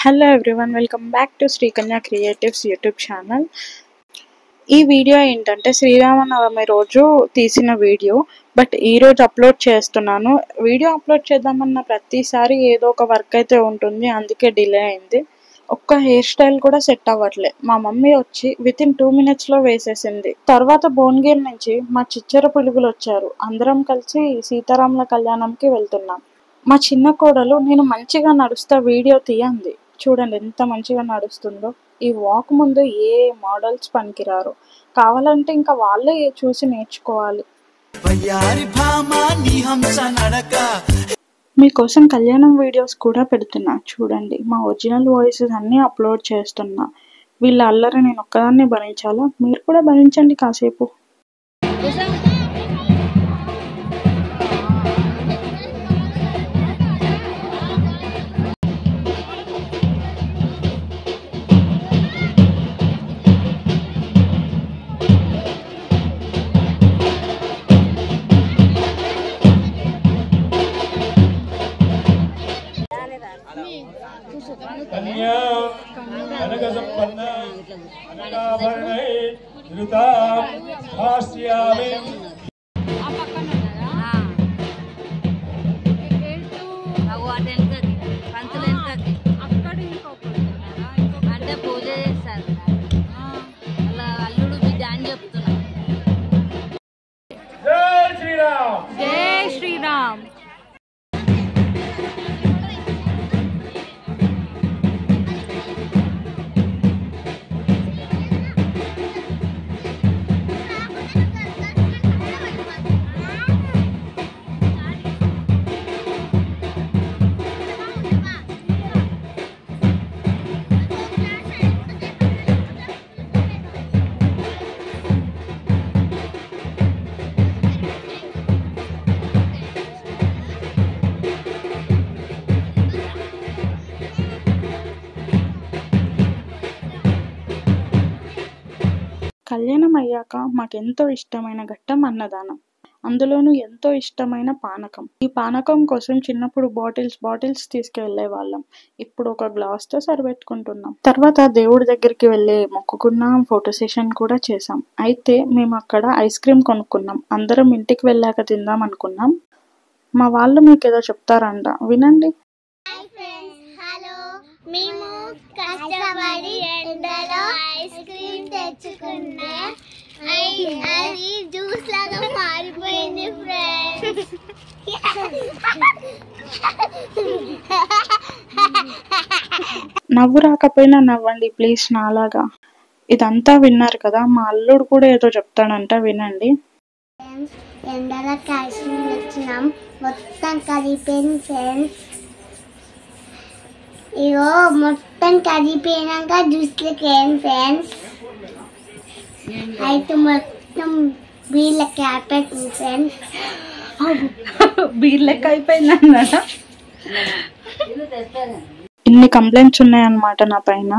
Hello everyone, welcome back to Srikanya creatives YouTube channel. ఈ video ఏంటంటే శ్రీరామనవమి రోజు తీసిన వీడియో. బట్ ఈరోజు అప్లోడ్ చేస్తున్నాను. వీడియో అప్లోడ్ చేద్దామన్న ప్రతిసారి ఏదో ఒక వర్క్ అయితే ఉంటుంది, అందుకే డిలే అయింది. ఒక్క హెయిర్ స్టైల్ కూడా సెట్ అవ్వట్లే. మా మమ్మీ వచ్చి వితిన్ 2 minutes వేసేసింది. తర్వాత భువనగిరి నుంచి మా చిచ్చర పులుగులు వచ్చారు. అందరం కలిసి సీతారాముల కళ్యాణంకి వెళ్తున్నాం. మా చిన్న కోడలు నేను మంచిగా నడుస్తా వీడియో తీయండి. చూడండి ఎంత మంచిగా నడుస్తుందో. ఈ వాక్ ముందు ఏ మోడల్స్ పనికిరారు. కావాలంటే ఇంకా వాళ్ళే చూసి నేర్చుకోవాలి. మీకోసం కళ్యాణం వీడియోస్ కూడా పెడుతున్నా చూడండి. మా ఒరిజినల్ వాయిసెస్ అన్నీ అప్లోడ్ చేస్తున్నా. వీళ్ళ అల్లరి నేను ఒక్కదాన్ని భరించాలా? మీరు కూడా భరించండి కాసేపు. అంటే పూజ చేస్తారు అలా అల్లుడు బిడ్డ అని చెప్తున్నా. జై శ్రీరామ్, జై శ్రీరామ్. కళ్యాణం అయ్యాక మాకెంతో ఇష్టమైన ఘట్టం అన్నదానం. అందులోనూ ఎంతో ఇష్టమైన పానకం. ఈ పానకం కోసం చిన్నప్పుడు బాటిల్స్ తీసుకువెళ్లే వాళ్ళం. ఇప్పుడు ఒక గ్లాస్తో సరిపెట్టుకుంటున్నాం. తర్వాత దేవుడి దగ్గరికి వెళ్ళి మొక్కుకున్నాం. ఫోటో సెషన్ కూడా చేసాం. అయితే మేము అక్కడ ఐస్ క్రీమ్ కొనుక్కున్నాం. అందరం ఇంటికి వెళ్ళాక తిందాం అనుకున్నాం. మా వాళ్ళు మీకేదో చెప్తారంట, వినండి. మేము కష్టపడి ఎండలో ఐస్ క్రీమ్ తెచ్చుకున్నా. అది జ్యూస్ లాగా మారిపోయింది ఫ్రెండ్స్. నవ్వు రాకపోయినా నవ్వండి ప్లీజ్ నాలాగా. ఇదంతా విన్నారు కదా. మా అల్లుడు కూడా ఏదో చెప్తాడంట, వినండి. ఎండలో ఐస్ క్రీమ్ తెచ్చినాం, మొత్తం కలిపోయింది ఫ్రెండ్స్. ఇగో మొత్తం కరిగిపోయినాక జ్యూస్లకి ఏం ఫ్రెండ్స్. అయితే మొత్తం బీర్లకి అయిపోయింది ఫ్రెండ్స్. బీర్ లెక్క అయిపోయిందన్నట. ఇన్ని కంప్లైంట్స్ ఉన్నాయన్నమాట నా పైన.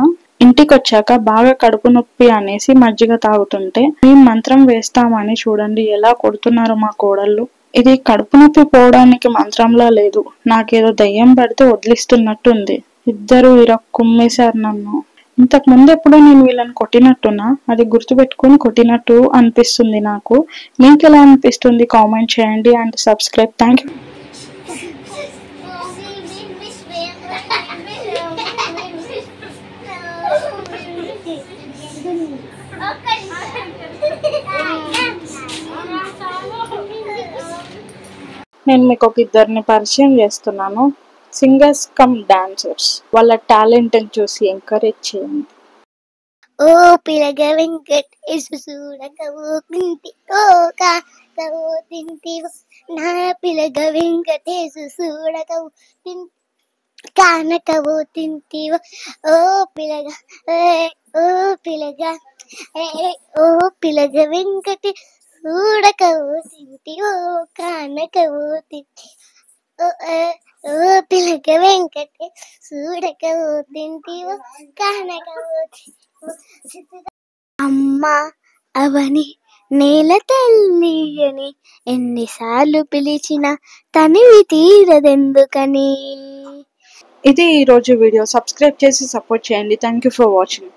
ఇంటికి వచ్చాక బాగా కడుపు నొప్పి అనేసి మజ్జిగ తాగుతుంటే మేము మంత్రం వేస్తామని చూడండి ఎలా కొడుతున్నారు మా కోడళ్ళు. ఇది కడుపు నొప్పి పోవడానికి మంత్రంలా లేదు, నాకేదో దయ్యం పడితే వదిలిస్తున్నట్టు ఉంది. ఇద్దరు కుమ్మేశారు నన్ను. ఇంతకు ముందు ఎప్పుడో నేను వీళ్ళని కొట్టినట్టున్నా, అది గుర్తుపెట్టుకుని కొట్టినట్టు అనిపిస్తుంది నాకు. మీకు ఎలా అనిపిస్తుంది కామెంట్ చేయండి అండ్ సబ్స్క్రైబ్. Thank you. నేను మీకు ఒక ఇద్దరిని పరిచయం చేస్తున్నాను. Singers come dancers. వాళ్ళ టాలెంట్ చూసి ఎంకరేజ్ చేయండి. ఓ పిలగ వెంకటేశు చూడకవో కింటివో కాకవో తింటివో, నా పిలగ వెంకటేశు చూడకవో కానకవో తింటివో. ఓ పిలగ ఓ పిలగ ఓ పిలగ వెంకటే చూడకవో తింటివో కానకవో తింటివో. ఓ పిలగ వెంకటే చూడకవో తింటివో కానకవో. అమ్మ అవని నేల తల్లి అని ఎన్నిసార్లు పిలిచిన తనివి తీరదెందుకని. ఇది ఈరోజు వీడియో. సబ్స్క్రైబ్ చేసి సపోర్ట్ చేయండి. Thank you for watching.